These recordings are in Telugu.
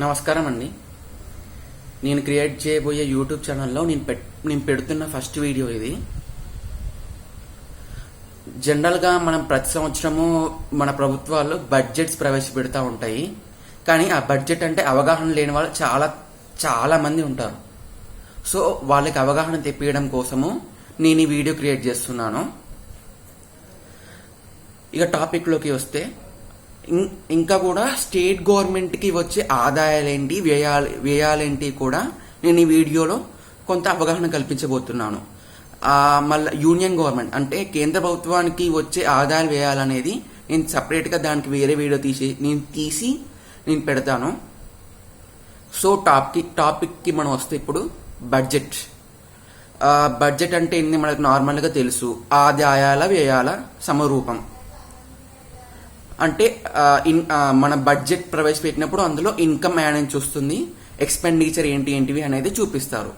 నమస్కారం అండి. నేను క్రియేట్ చేయబోయే యూట్యూబ్ ఛానల్లో నేను పెడుతున్న ఫస్ట్ వీడియో ఇది. జనరల్గా మనం ప్రతి సంవత్సరము మన ప్రభుత్వాలు బడ్జెట్స్ ప్రవేశపెడతా ఉంటాయి. కానీ ఆ బడ్జెట్ అంటే అవగాహన లేని వాళ్ళు చాలా చాలా మంది ఉంటారు. సో వాళ్ళకి అవగాహన తెప్పియడం కోసము నేను ఈ వీడియో క్రియేట్ చేస్తున్నాను. ఇక టాపిక్లోకి వస్తే, ఇంకా కూడా స్టేట్ గవర్నమెంట్కి వచ్చే ఆదాయాలేంటి, వ్యయాలేంటి కూడా నేను ఈ వీడియోలో కొంత అవగాహన కల్పించబోతున్నాను. మళ్ళీ యూనియన్ గవర్నమెంట్ అంటే కేంద్ర ప్రభుత్వానికి వచ్చే ఆదాయాలు వ్యయాలనేది నేను సపరేట్గా దానికి వేరే వీడియో తీసి నేను పెడతాను. సో టాపిక్కి మనం వస్తే ఇప్పుడు బడ్జెట్. బడ్జెట్ అంటే ఏంటి మనకు నార్మల్గా తెలుసు, ఆదాయాల వ్యయాల సమరూపం. అంటే మన బడ్జెట్ ప్రవేశపెట్టినప్పుడు అందులో ఇన్కమ్ యాడ్ నుంచి వస్తుంది, ఎక్స్పెండిచర్ ఏంటివి అనేది చూపిస్తారు.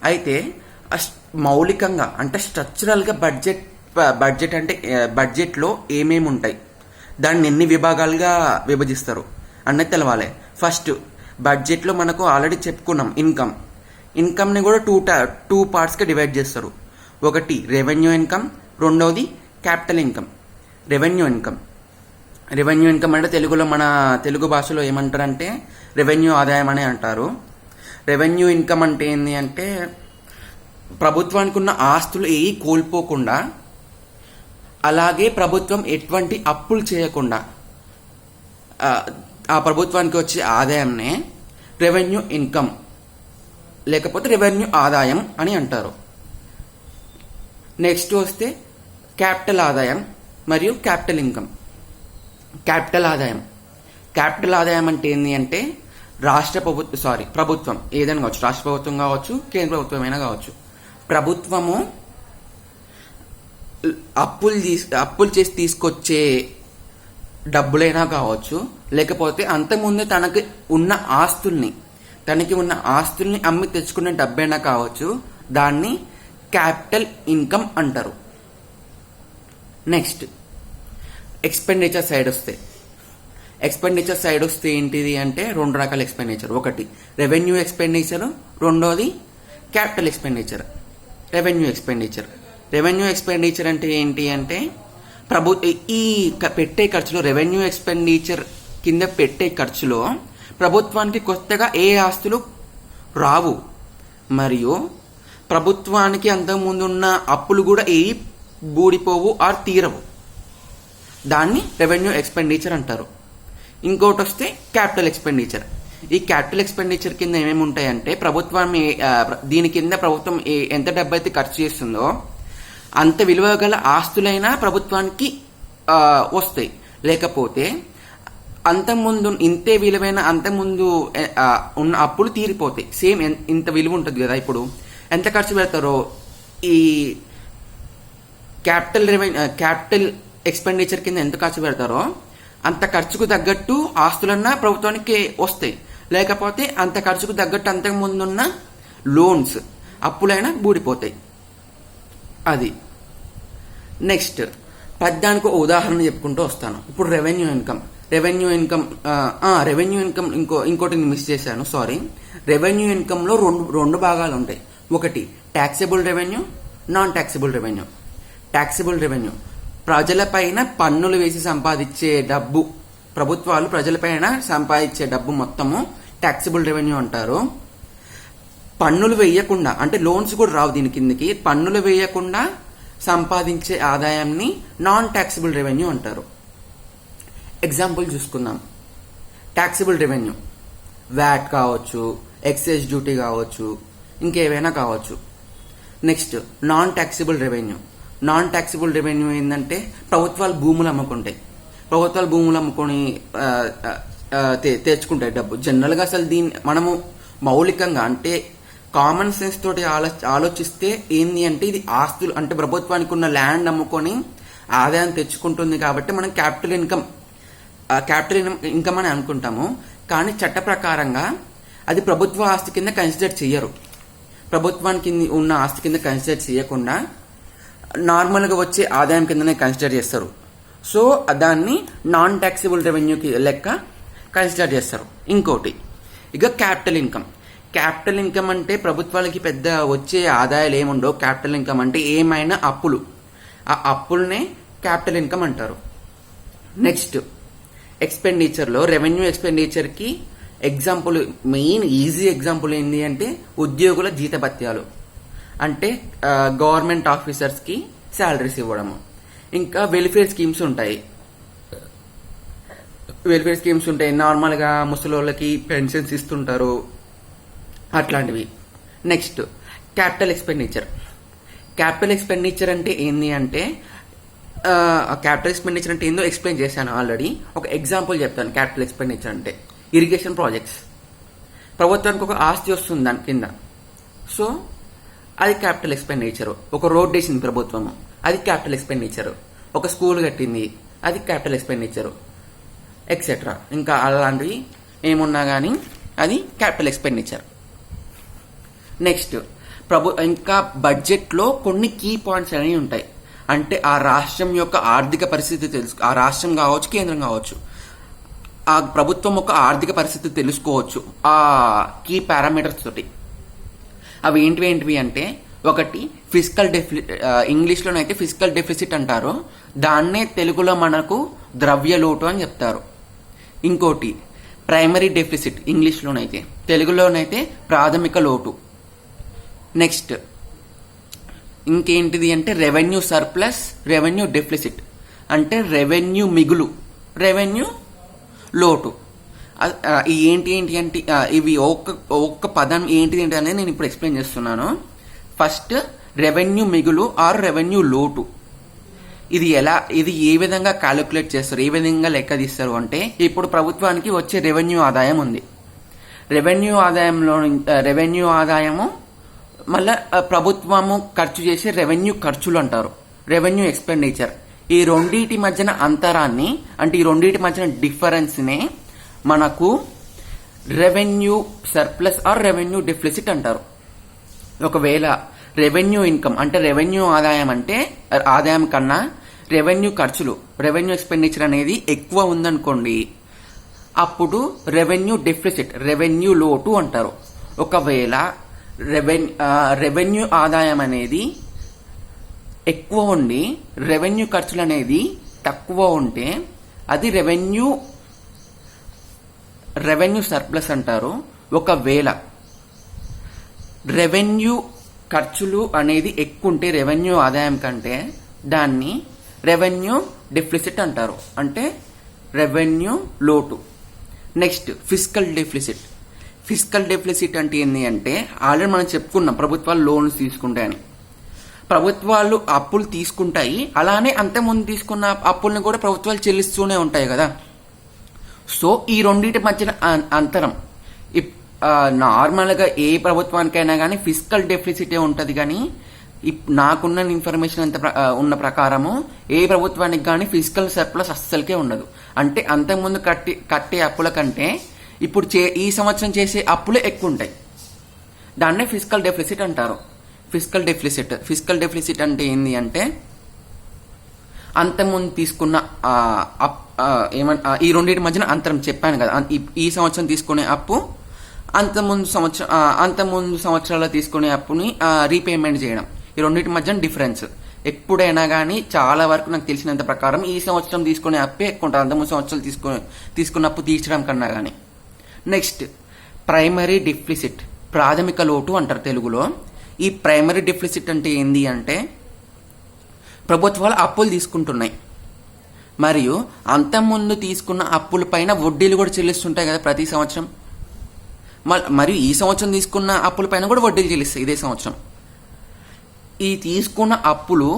అయితే మౌలికంగా అంటే స్ట్రక్చరల్గా బడ్జెట్ అంటే బడ్జెట్లో ఏమేమి ఉంటాయి, దాన్ని ఎన్ని విభాగాలుగా విభజిస్తారు అన్నది తెలవాలి. ఫస్ట్ బడ్జెట్లో మనకు ఆల్రెడీ చెప్పుకున్నాం ఇన్కమ్ని కూడా టూ పార్ట్స్గా డివైడ్ చేస్తారు. ఒకటి రెవెన్యూ ఇన్కమ్, రెండవది క్యాపిటల్ ఇన్కమ్. రెవెన్యూ ఇన్కమ్ అంటే మన తెలుగు భాషలో ఏమంటారంటే రెవెన్యూ ఆదాయం అనే అంటారు. రెవెన్యూ ఇన్కమ్ అంటే ఏంటి అంటే ప్రభుత్వానికి ఉన్న ఆస్తులు ఏవి కోల్పోకుండా, అలాగే ప్రభుత్వం ఎటువంటి అప్పులు చేయకుండా ఆ ప్రభుత్వానికి వచ్చే ఆదాయంనే రెవెన్యూ ఇన్కమ్ లేకపోతే రెవెన్యూ ఆదాయం అని అంటారు. నెక్స్ట్ వస్తే క్యాపిటల్ ఆదాయం మరియు క్యాపిటల్ ఇన్కమ్. క్యాపిటల్ ఆదాయం అంటే ఏంటి అంటే ప్రభుత్వం ఏదైనా కావచ్చు, రాష్ట్ర ప్రభుత్వం కావచ్చు, కేంద్ర ప్రభుత్వం అయినా కావచ్చు, ప్రభుత్వము అప్పులు చేసి తీసుకొచ్చే డబ్బులైనా కావచ్చు, లేకపోతే అంతకుముందు తనకి ఉన్న ఆస్తుల్ని అమ్మి తెచ్చుకునే డబ్బైనా కావచ్చు, దాన్ని క్యాపిటల్ ఇన్కమ్ అంటారు. నెక్స్ట్ ఎక్స్పెండిచర్ సైడ్ వస్తే ఏంటిది అంటే రెండు రకాల ఎక్స్పెండిచర్. ఒకటి రెవెన్యూ ఎక్స్పెండిచర్, రెండోది క్యాపిటల్ ఎక్స్పెండిచర్. రెవెన్యూ ఎక్స్పెండిచర్ అంటే ఏంటి అంటే ఈ పెట్టే ఖర్చులో, రెవెన్యూ ఎక్స్పెండిచర్ కింద పెట్టే ఖర్చులో ప్రభుత్వానికి కొత్తగా ఏ ఆస్తులు రావు, మరియు ప్రభుత్వానికి అంతకుముందు ఉన్న అప్పులు కూడా ఏ బూడిపోవు ఆర్ తీరవు. దాన్ని రెవెన్యూ ఎక్స్పెండిచర్ అంటారు. ఇంకోటి వస్తే క్యాపిటల్ ఎక్స్పెండిచర్. ఈ క్యాపిటల్ ఎక్స్పెండిచర్ కింద ఏమేమి ఉంటాయంటే దీని కింద ప్రభుత్వం ఎంత డబ్బు అయితే ఖర్చు చేస్తుందో అంత విలువ గల ఆస్తులైనా ప్రభుత్వానికి వస్తాయి. లేకపోతే అంతకుముందు ఇంతే విలువైన అంతకుముందు ఉన్న అప్పులు తీరిపోతాయి. సేమ్ ఇంత విలువ ఉంటుంది కదా, ఇప్పుడు ఎంత ఖర్చు పెడతారో ఈ క్యాపిటల్ ఎక్స్పెండిచర్ కింద ఎంత ఖర్చు పెడతారో అంత ఖర్చుకు తగ్గట్టు ఆస్తులన్నా ప్రభుత్వానికి వస్తాయి. లేకపోతే అంత ఖర్చుకు తగ్గట్టు అంతకు ముందున్న లోన్స్ అప్పులైనా బూడిపోతాయి. అది నెక్స్ట్ పద్దానికి ఉదాహరణ చెప్పుకుంటూ వస్తాను. ఇప్పుడు రెవెన్యూ ఇన్కమ్ ఇంకోటి మిస్ చేశాను, సారీ. రెవెన్యూ ఇన్కమ్లో రెండు భాగాలు ఉంటాయి. ఒకటి taxable revenue, non taxable revenue. Taxable revenue ప్రజలపైన పన్నులు వేసి సంపాదించే డబ్బు, ప్రభుత్వాలు ప్రజలపైన సంపాదించే డబ్బు మొత్తము ట్యాక్సబుల్ రెవెన్యూ అంటారు. పన్నులు వేయకుండా అంటే లోన్స్ కూడా రావు దీని కిందకి, పన్నులు వేయకుండా సంపాదించే ఆదాయాన్ని నాన్ ట్యాక్సబుల్ రెవెన్యూ అంటారు. ఎగ్జాంపుల్ చూసుకుందాం. ట్యాక్సబుల్ రెవెన్యూ వ్యాట్ కావచ్చు, ఎక్సైజ్ డ్యూటీ కావచ్చు, ఇంకేవైనా కావచ్చు. నెక్స్ట్ నాన్ ట్యాక్సబుల్ రెవెన్యూ ఏంటంటే ప్రభుత్వాలు భూములు అమ్ముకొని తెచ్చుకుంటాయి డబ్బు. జనరల్గా అసలు మనము మౌలికంగా అంటే కామన్ సెన్స్ తోటి ఆలోచిస్తే ఏంది అంటే ఇది ఆస్తులు అంటే ప్రభుత్వానికి ఉన్న ల్యాండ్ అమ్ముకొని ఆదాయం తెచ్చుకుంటుంది కాబట్టి మనం క్యాపిటల్ ఇన్కమ్ అని అనుకుంటాము. కానీ చట్ట ప్రకారంగా అది ప్రభుత్వ ఆస్తి కింద కన్సిడర్ చెయ్యరు. ప్రభుత్వానికి ఉన్న ఆస్తి కింద కన్సిడర్ చేయకుండా నార్మల్గా వచ్చే ఆదాయం కిందనే కన్సిడర్ చేస్తారు. సో దాన్ని నాన్ ట్యాక్సిబుల్ రెవెన్యూకి లెక్క కన్సిడర్ చేస్తారు. ఇంకోటి ఇక క్యాపిటల్ ఇన్కమ్. క్యాపిటల్ ఇన్కమ్ అంటే ప్రభుత్వాలకి పెద్ద వచ్చే ఆదాయాలు ఏముండవు. క్యాపిటల్ ఇన్కమ్ అంటే ఏమైనా అప్పులు, ఆ అప్పులనే క్యాపిటల్ ఇన్కమ్ అంటారు. నెక్స్ట్ ఎక్స్పెండిచర్లో రెవెన్యూ ఎక్స్పెండిచర్కి ఎగ్జాంపుల్, మెయిన్ ఈజీ ఎగ్జాంపుల్ ఏంటి అంటే ఉద్యోగుల జీతభత్యాలు, అంటే గవర్నమెంట్ ఆఫీసర్స్కి శాలరీస్ ఇవ్వడము. ఇంకా వెల్ఫేర్ స్కీమ్స్ ఉంటాయి. నార్మల్గా ముసలోళ్ళకి పెన్షన్స్ ఇస్తుంటారు, అట్లాంటివి. Next capital expenditure. Capital expenditure అంటే ఏంది అంటే క్యాపిటల్ ఎక్స్పెండిచర్ అంటే ఏందో ఎక్స్ప్లెయిన్ చేశాను ఆల్రెడీ. ఒక ఎగ్జాంపుల్ చెప్తాను. క్యాపిటల్ ఎక్స్పెండిచర్ అంటే ఇరిగేషన్ ప్రాజెక్ట్స్. ప్రభుత్వానికి ఒక ఆస్తి వస్తుంది దాని కింద, సో అది క్యాపిటల్ ఎక్స్పెండిచర్. ఒక రోడ్ వేసింది ప్రభుత్వము, అది క్యాపిటల్ ఎక్స్పెండిచర్. ఒక స్కూల్ కట్టింది, అది క్యాపిటల్ ఎక్స్పెండిచర్, ఎక్సెట్రా. ఇంకా అలాంటివి ఏమున్నా కానీ అది క్యాపిటల్ ఎక్స్పెండిచర్. నెక్స్ట్ ఇంకా బడ్జెట్లో కొన్ని కీ పాయింట్స్ అనేవి ఉంటాయి. అంటే ఆ రాష్ట్రం యొక్క ఆర్థిక పరిస్థితి ఆ రాష్ట్రం కావచ్చు, కేంద్రం కావచ్చు, ఆ ప్రభుత్వం యొక్క ఆర్థిక పరిస్థితి తెలుసుకోవచ్చు ఆ కీ పారామీటర్స్ తోటి. అవి ఏంటివి అంటే ఒకటి ఫిజికల్ ఇంగ్లీష్లోనైతే ఫిజికల్ డెఫిసిట్ అంటారు, దాన్నే తెలుగులో మనకు ద్రవ్య లోటు అని చెప్తారు. ఇంకోటి ప్రైమరీ డెఫిసిట్ ఇంగ్లీష్లోనైతే, తెలుగులోనైతే ప్రాథమిక లోటు. నెక్స్ట్ ఇంకేంటిది అంటే రెవెన్యూ సర్ప్లస్, రెవెన్యూ డెఫిసిట్ అంటే రెవెన్యూ మిగులు, రెవెన్యూ లోటు. ఏంటి అంటే ఇవి ఒక్క పదం ఏంటిది అనేది నేను ఇప్పుడు ఎక్స్ప్లెయిన్ చేస్తున్నాను. ఫస్ట్ రెవెన్యూ మిగులు ఆర్ రెవెన్యూ లోటు. ఇది ఏ విధంగా క్యాలిక్యులేట్ చేస్తారు, ఏ విధంగా లెక్క తీస్తారు అంటే, ఇప్పుడు ప్రభుత్వానికి వచ్చే రెవెన్యూ ఆదాయం ఉంది. రెవెన్యూ ఆదాయము మళ్ళా ప్రభుత్వము ఖర్చు చేసే రెవెన్యూ ఖర్చులు అంటారు, రెవెన్యూ ఎక్స్పెండిచర్. ఈ రెండింటి మధ్యన అంతరాన్ని, అంటే ఈ రెండింటి మధ్యన డిఫరెన్స్ నే మనకు revenue surplus or revenue deficit అంటారు. ఒకవేళ రెవెన్యూ ఇన్కమ్ అంటే రెవెన్యూ ఆదాయం అంటే ఆదాయం కన్నా రెవెన్యూ ఖర్చులు, రెవెన్యూ ఎక్స్పెండిచర్ అనేది ఎక్కువ ఉందనుకోండి, అప్పుడు రెవెన్యూ డెఫిసిట్, రెవెన్యూ లోటు అంటారు. ఒకవేళ రెవెన్యూ ఆదాయం అనేది ఎక్కువ ఉండి రెవెన్యూ ఖర్చులు అనేది తక్కువ ఉంటే అది రెవెన్యూ సర్ప్లస్ అంటారు. ఒకవేళ రెవెన్యూ ఖర్చులు అనేది ఎక్కువ ఉంటే రెవెన్యూ ఆదాయం కంటే దాన్ని రెవెన్యూ డెఫిసిట్ అంటారు, అంటే రెవెన్యూ లోటు. నెక్స్ట్ ఫిజికల్ డెఫిసిట్ అంటే ఏంటి అంటే ఆల్రెడీ మనం చెప్పుకున్నాం, ప్రభుత్వాలు లోన్స్ తీసుకుంటాయని. ప్రభుత్వాలు అప్పులు తీసుకుంటాయి, అలానే అంతకుముందు తీసుకున్న అప్పుల్ని కూడా ప్రభుత్వాలు చెల్లిస్తూనే ఉంటాయి కదా. సో ఈ రెండింటి మధ్యన అంతరం నార్మల్గా ఏ ప్రభుత్వానికైనా కానీ ఫిజికల్ డెఫిసిటే ఉంటుంది. కానీ నాకున్న ఇన్ఫర్మేషన్ ఉన్న ప్రకారము ఏ ప్రభుత్వానికి కానీ ఫిజికల్ సర్ప్లస్ అస్సలకే ఉండదు. అంటే అంతకుముందు కట్టే అప్పుల కంటే ఇప్పుడు ఈ సంవత్సరం చేసే అప్పులే ఎక్కువ ఉంటాయి. దాన్నే ఫిజికల్ డెఫిసిట్ అంటారు. ఫిజికల్ డెఫిసిట్ అంటే ఏంది అంటే అంతకుముందు తీసుకున్న ఈ రెండింటి మధ్యన అంతరం చెప్పాను కదా. ఈ సంవత్సరం తీసుకునే అప్పు అంతకుముందు సంవత్సరాల్లో తీసుకునే అప్పుని రీపేమెంట్ చేయడం, ఈ రెండింటి మధ్యన డిఫరెన్స్. ఎప్పుడైనా కానీ చాలా వరకు నాకు తెలిసినంత ప్రకారం ఈ సంవత్సరం తీసుకునే అప్పే ఎక్కువ ఉంటుంది అంతకుముందు సంవత్సరాలు తీసుకున్న అప్పు తీర్చడం కన్నా కానీ. నెక్స్ట్ ప్రైమరీ డెఫిసిట్, ప్రాథమిక లోటు అంటారు తెలుగులో. ఈ ప్రైమరీ డెఫిసిట్ అంటే ఏంది అంటే ప్రభుత్వాలు అప్పులు తీసుకుంటున్నాయి, మరియు అంతకుముందు తీసుకున్న అప్పుల పైన వడ్డీలు కూడా చెల్లిస్తుంటాయి కదా ప్రతి సంవత్సరం. మరియు ఈ సంవత్సరం తీసుకున్న అప్పుల పైన కూడా వడ్డీలు చెల్లిస్తాయి ఇదే సంవత్సరం. ఈ తీసుకున్న అప్పులు,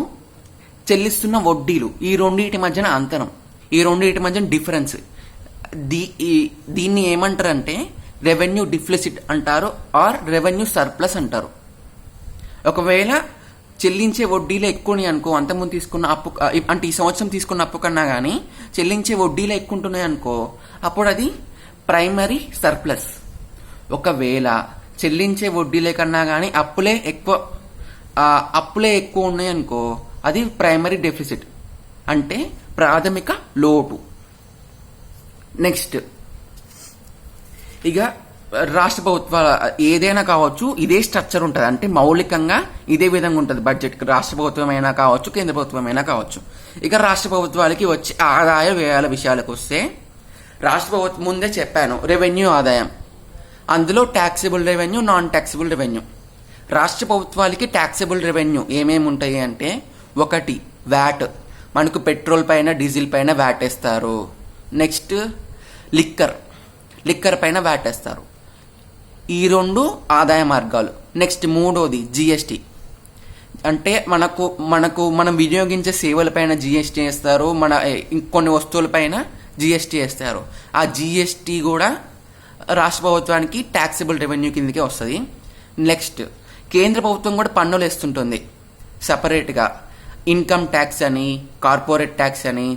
చెల్లిస్తున్న వడ్డీలు, ఈ రెండింటి మధ్యన అంతరం, ఈ రెండింటి మధ్యన డిఫరెన్స్, దీన్ని ఏమంటారంటే రెవెన్యూ డెఫిసిట్ అంటారు ఆర్ రెవెన్యూ సర్ప్లస్ అంటారు. ఒకవేళ చెల్లించే వడ్డీలే ఎక్కువని అనుకో, అంతకుముందు తీసుకున్న అప్పు అంటే ఈ సంవత్సరం తీసుకున్న అప్పు కన్నా కానీ చెల్లించే వడ్డీలే ఎక్కువ ఉంటున్నాయి అనుకో, అప్పుడు అది ప్రైమరీ సర్ప్లస్. ఒకవేళ చెల్లించే వడ్డీలే కన్నా కానీ అప్పులే ఎక్కువ ఉన్నాయి అనుకో, అది ప్రైమరీ డెఫిసిట్, అంటే ప్రాథమిక లోటు. నెక్స్ట్ ఇక రాష్ట్ర ప్రభుత్వాల ఏదైనా కావచ్చు ఇదే స్ట్రక్చర్ ఉంటుంది, అంటే మౌలికంగా ఇదే విధంగా ఉంటుంది బడ్జెట్. రాష్ట్ర ప్రభుత్వం అయినా కావచ్చు, కేంద్ర ప్రభుత్వం అయినా కావచ్చు. ఇక రాష్ట్ర ప్రభుత్వాలకి వచ్చే ఆదాయ వ్యయాల విషయాలకు వస్తే, రాష్ట్ర ప్రభుత్వం ముందే చెప్పాను రెవెన్యూ ఆదాయం, అందులో taxable revenue, non taxable revenue. రాష్ట్ర ప్రభుత్వాలకి ట్యాక్సిబుల్ రెవెన్యూ ఏమేమి ఉంటాయి అంటే, ఒకటి వ్యాట్, మనకు పెట్రోల్ పైన డీజిల్ పైన వ్యాట్ వేస్తారు. నెక్స్ట్ లిక్కర్ పైన వ్యాట్ వేస్తారు. ఈ రెండు ఆదాయ మార్గాలు. నెక్స్ట్ మూడోది జిఎస్టీ, అంటే మనం వినియోగించే సేవలపైన జిఎస్టీ వేస్తారు, మన ఇంకొన్ని వస్తువులపైన జిఎస్టీ వేస్తారు. ఆ జిఎస్టీ కూడా రాష్ట్ర ప్రభుత్వానికి ట్యాక్సిబుల్ రెవెన్యూ కిందకే వస్తుంది. నెక్స్ట్ కేంద్ర ప్రభుత్వం కూడా పన్నులు వేస్తుంటుంది సపరేట్గా, ఇన్కమ్ ట్యాక్స్ అని, కార్పొరేట్ ట్యాక్స్ అని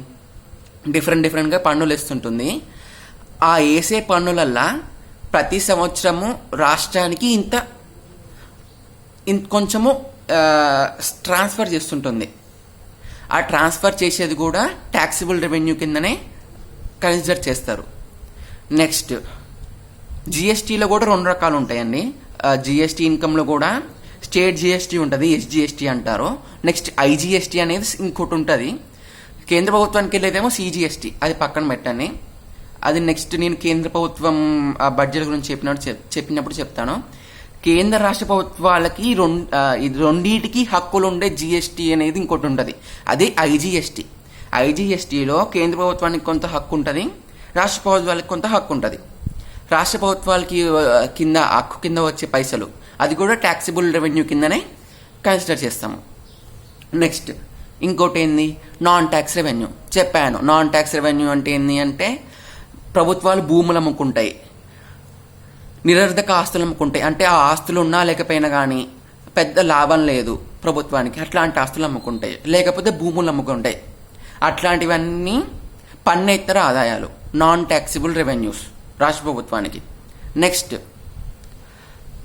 డిఫరెంట్గా పన్నులు వేస్తుంటుంది. ఆ వేసే పన్నులల్లా ప్రతి సంవత్సరము రాష్ట్రానికి ఇంత కొంచెము ట్రాన్స్ఫర్ చేస్తుంటుంది. ఆ ట్రాన్స్ఫర్ చేసేది కూడా ట్యాక్సిబుల్ రెవెన్యూ కిందనే కన్సిడర్ చేస్తారు. నెక్స్ట్ జిఎస్టీలో కూడా రెండు రకాలు ఉంటాయండి. జిఎస్టీ ఇన్కంలో కూడా స్టేట్ జిఎస్టీ ఉంటుంది, ఎస్జిఎస్టీ అంటారు. నెక్స్ట్ ఐజిఎస్టీ అనేది ఇంకోటి ఉంటుంది. కేంద్ర ప్రభుత్వానికి వెళ్ళేదేమో సిజిఎస్టీ, అది పక్కన పెట్టండి. అది నెక్స్ట్ నేను కేంద్ర ప్రభుత్వం బడ్జెట్ గురించి చెప్పినప్పుడు చెప్తాను. కేంద్ర రాష్ట్ర ప్రభుత్వాలకి రెండింటికి హక్కులు ఉండే జిఎస్టీ అనేది ఇంకోటి ఉంటుంది, అదే ఐజిఎస్టీ. ఐజిఎస్టీలో కేంద్ర ప్రభుత్వానికి కొంత హక్కు ఉంటుంది, రాష్ట్ర ప్రభుత్వాలకు కొంత హక్కు ఉంటుంది. రాష్ట్ర ప్రభుత్వాలకి హక్కు కింద వచ్చే పైసలు అది కూడా ట్యాక్సిబుల్ రెవెన్యూ కిందనే కన్సిడర్ చేస్తాము. నెక్స్ట్ ఇంకోటి ఏంది, నాన్ ట్యాక్స్ రెవెన్యూ. చెప్పాను నాన్ ట్యాక్స్ రెవెన్యూ అంటే ఏంది అంటే, ప్రభుత్వాలు భూములు అమ్ముకుంటాయి, నిరర్ధక ఆస్తులు అమ్ముకుంటాయి, అంటే ఆ ఆస్తులు ఉన్నా లేకపోయినా కానీ పెద్ద లాభం లేదు ప్రభుత్వానికి, అట్లాంటి ఆస్తులు అమ్ముకుంటాయి. లేకపోతే భూములు అమ్ముకుంటాయి. అట్లాంటివన్నీ పన్నేతర ఆదాయాలు, నాన్ ట్యాక్సిబుల్ రెవెన్యూస్ రాష్ట్ర ప్రభుత్వానికి. నెక్స్ట్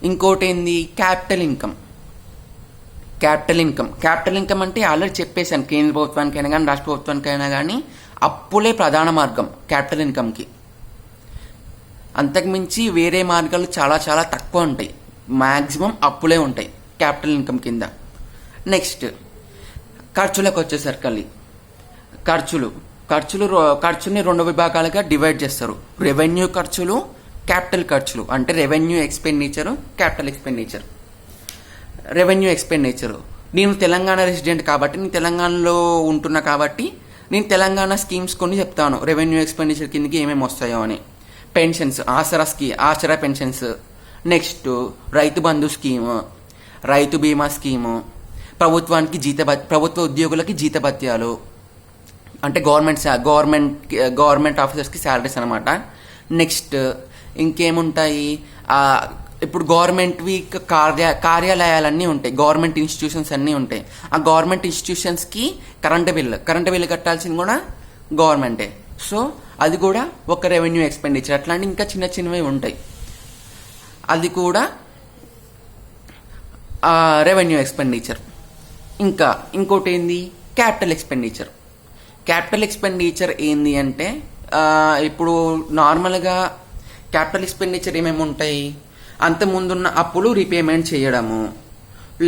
ఇంకోటి ఏంది, క్యాపిటల్ ఇన్కమ్. క్యాపిటల్ ఇన్కమ్ అంటే ఆల్రెడీ చెప్పేశాను, కేంద్ర ప్రభుత్వానికైనా కానీ రాష్ట్ర ప్రభుత్వానికైనా కానీ అప్పులే ప్రధాన మార్గం క్యాపిటల్ ఇన్కమ్కి. అంతకుమించి వేరే మార్గాలు చాలా చాలా తక్కువ ఉంటాయి, మ్యాక్సిమం అప్పులే ఉంటాయి క్యాపిటల్ ఇన్కమ్ కింద. నెక్స్ట్ ఖర్చులకు వచ్చేసరికి, ఖర్చుని రెండు విభాగాలుగా డివైడ్ చేస్తారు. రెవెన్యూ ఖర్చులు, క్యాపిటల్ ఖర్చులు. అంటే revenue expenditure, capital expenditure. Revenue expenditure, నేను తెలంగాణ రెసిడెంట్ కాబట్టి, నేను తెలంగాణలో ఉంటున్నా కాబట్టి నేను తెలంగాణ స్కీమ్స్ కొన్ని చెప్తాను రెవెన్యూ ఎక్స్పెండిచర్ కిందకి ఏమేమి వస్తాయో అని. పెన్షన్స్, ఆసరా pensions. Next Rythu Bandhu scheme, రైతు బీమా స్కీము, ప్రభుత్వ ఉద్యోగులకి జీతభత్యాలు, అంటే గవర్నమెంట్ ఆఫీసర్స్కి శాలరీస్ అనమాట. నెక్స్ట్ ఇంకేముంటాయి, ఇప్పుడు గవర్నమెంట్వి కార్యాలయాలన్నీ ఉంటాయి, గవర్నమెంట్ ఇన్స్టిట్యూషన్స్ అన్నీ ఉంటాయి. ఆ గవర్నమెంట్ ఇన్స్టిట్యూషన్స్కి కరెంటు బిల్లు కట్టాల్సింది కూడా గవర్నమెంటే. సో అది కూడా ఒక రెవెన్యూ ఎక్స్పెండిచర్. అట్లాంటి ఇంకా చిన్నవి ఉంటాయి, అది కూడా రెవెన్యూ ఎక్స్పెండిచర్. ఇంకోటి ఏంది, క్యాపిటల్ ఎక్స్పెండిచర్ ఏంది అంటే, ఇప్పుడు నార్మల్గా క్యాపిటల్ ఎక్స్పెండిచర్ ఏమేమి ఉంటాయి, అంతకుముందున్న అప్పులు రీపేమెంట్ చేయడము,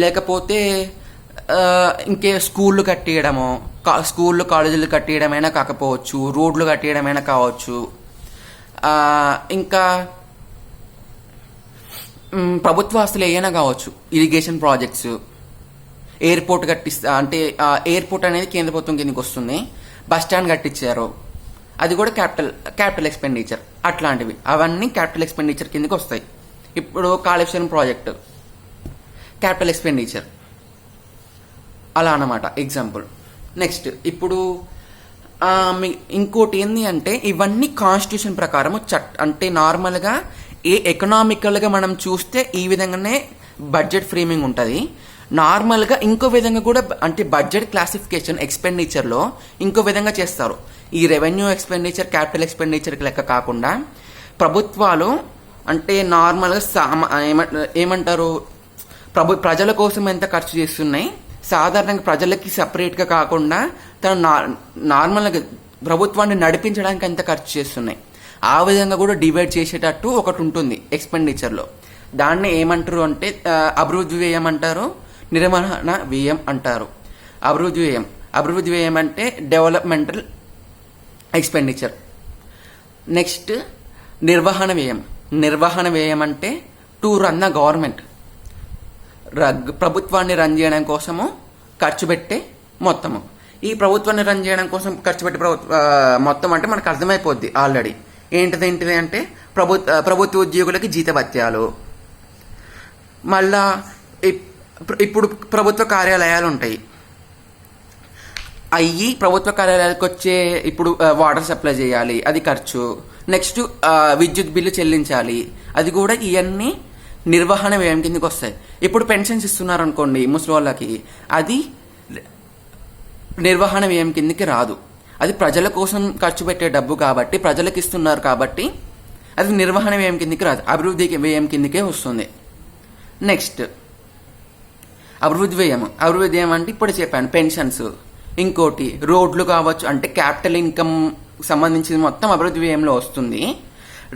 లేకపోతే స్కూళ్ళు కట్టేయడము, కాలేజీలు కట్టేయడమైనా కాకపోవచ్చు, రోడ్లు కట్టేయడమైనా కావచ్చు. ఇంకా ప్రభుత్వ ఆస్తులు ఏమైనా కావచ్చు, ఇరిగేషన్ ప్రాజెక్ట్స్, ఎయిర్పోర్ట్ అంటే ఎయిర్పోర్ట్ అనేది కేంద్ర ప్రభుత్వం కిందకి వస్తుంది. బస్ స్టాండ్ కట్టించారు, అది కూడా క్యాపిటల్ ఎక్స్పెండిచర్. అట్లాంటివి అవన్నీ క్యాపిటల్ ఎక్స్పెండిచర్ కిందకి వస్తాయి. ఇప్పుడు కాళేశ్వరం ప్రాజెక్టు క్యాపిటల్ ఎక్స్పెండిచర్, అలా అన్నమాట ఎగ్జాంపుల్. నెక్స్ట్ ఇప్పుడు ఇంకోటి ఏంది అంటే, ఇవన్నీ కాన్స్టిట్యూషన్ ప్రకారం అంటే నార్మల్గా ఎకనామికల్గా మనం చూస్తే ఈ విధంగానే బడ్జెట్ ఫ్రేమింగ్ ఉంటుంది. నార్మల్గా ఇంకో విధంగా కూడా, అంటే బడ్జెట్ క్లాసిఫికేషన్ ఎక్స్పెండిచర్లో ఇంకో విధంగా చేస్తారు. ఈ రెవెన్యూ ఎక్స్పెండిచర్, క్యాపిటల్ ఎక్స్పెండిచర్కి లెక్క కాకుండా ప్రభుత్వాలు అంటే నార్మల్గా ఏమంటారు, ప్రజల కోసం ఎంత ఖర్చు చేస్తున్నాయి, సాధారణంగా ప్రజలకి సపరేట్గా కాకుండా తను నార్మల్గా ప్రభుత్వాన్ని నడిపించడానికి ఎంత ఖర్చు చేస్తున్నాయి, ఆ విధంగా కూడా డివైడ్ చేసేటట్టు ఒకటి ఉంటుంది ఎక్స్పెండిచర్లో. దాన్ని ఏమంటారు అంటే అభివృద్ధి వ్యయం అంటారు, నిర్వహణ వ్యయం అంటారు. అభివృద్ధి వ్యయం అంటే డెవలప్మెంటల్ ఎక్స్పెండిచర్. నెక్స్ట్ నిర్వహణ వ్యయం అంటే టు రన్ ద గవర్నమెంట్, ప్రభుత్వాన్ని రన్ చేయడం కోసము ఖర్చు పెట్టే మొత్తము. ఈ ప్రభుత్వాన్ని రన్ చేయడం కోసం ఖర్చు పెట్టే మొత్తం అంటే మనకు అర్థమైపోద్ది ఆల్రెడీ. ఏంటిది అంటే ప్రభుత్వ ఉద్యోగులకి జీతభత్యాలు, మళ్ళా ఇప్పుడు ప్రభుత్వ కార్యాలయాలు ఉంటాయి, అయ్యి ప్రభుత్వ కార్యాలయాలకు వచ్చే ఇప్పుడు వాటర్ సప్లై చేయాలి, అది ఖర్చు. నెక్స్ట్ విద్యుత్ బిల్లు చెల్లించాలి, అది కూడా ఇవన్నీ నిర్వహణ వ్యయం కిందకి వస్తాయి. ఇప్పుడు పెన్షన్స్ ఇస్తున్నారు అనుకోండి ముసలి వాళ్ళకి, అది నిర్వహణ వ్యయం కిందకి రాదు. అది ప్రజల కోసం ఖర్చు పెట్టే డబ్బు కాబట్టి, ప్రజలకు ఇస్తున్నారు కాబట్టి అది నిర్వహణ వ్యయం కిందకి రాదు, అభివృద్ధి వ్యయం కిందకే వస్తుంది. నెక్స్ట్ అభివృద్ధి వ్యయం అంటే ఇప్పుడు చెప్పాను పెన్షన్స్, ఇంకోటి రోడ్లు కావచ్చు, అంటే క్యాపిటల్ ఇన్కమ్ సంబంధించిన మొత్తం అభివృద్ధి వ్యయంలో వస్తుంది.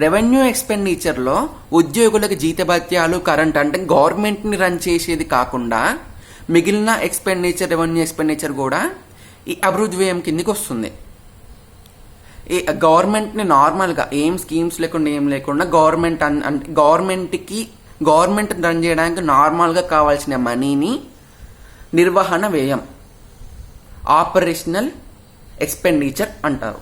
రెవెన్యూ ఎక్స్పెండిచర్లో ఉద్యోగులకు జీతభత్యాలు, కరెంట్ అంటే గవర్నమెంట్ని రన్ చేసేది కాకుండా మిగిలిన రెవెన్యూ ఎక్స్పెండిచర్ కూడా ఈ అభివృద్ధి వ్యయం కిందకి వస్తుంది. ఈ గవర్నమెంట్ని నార్మల్గా ఏం స్కీమ్స్ లేకుండా ఏం లేకుండా గవర్నమెంట్ రన్ చేయడానికి నార్మల్గా కావాల్సిన మనీని నిర్వహణ వ్యయం, ఆపరేషనల్ ఎక్స్పెండిచర్ అంటారు.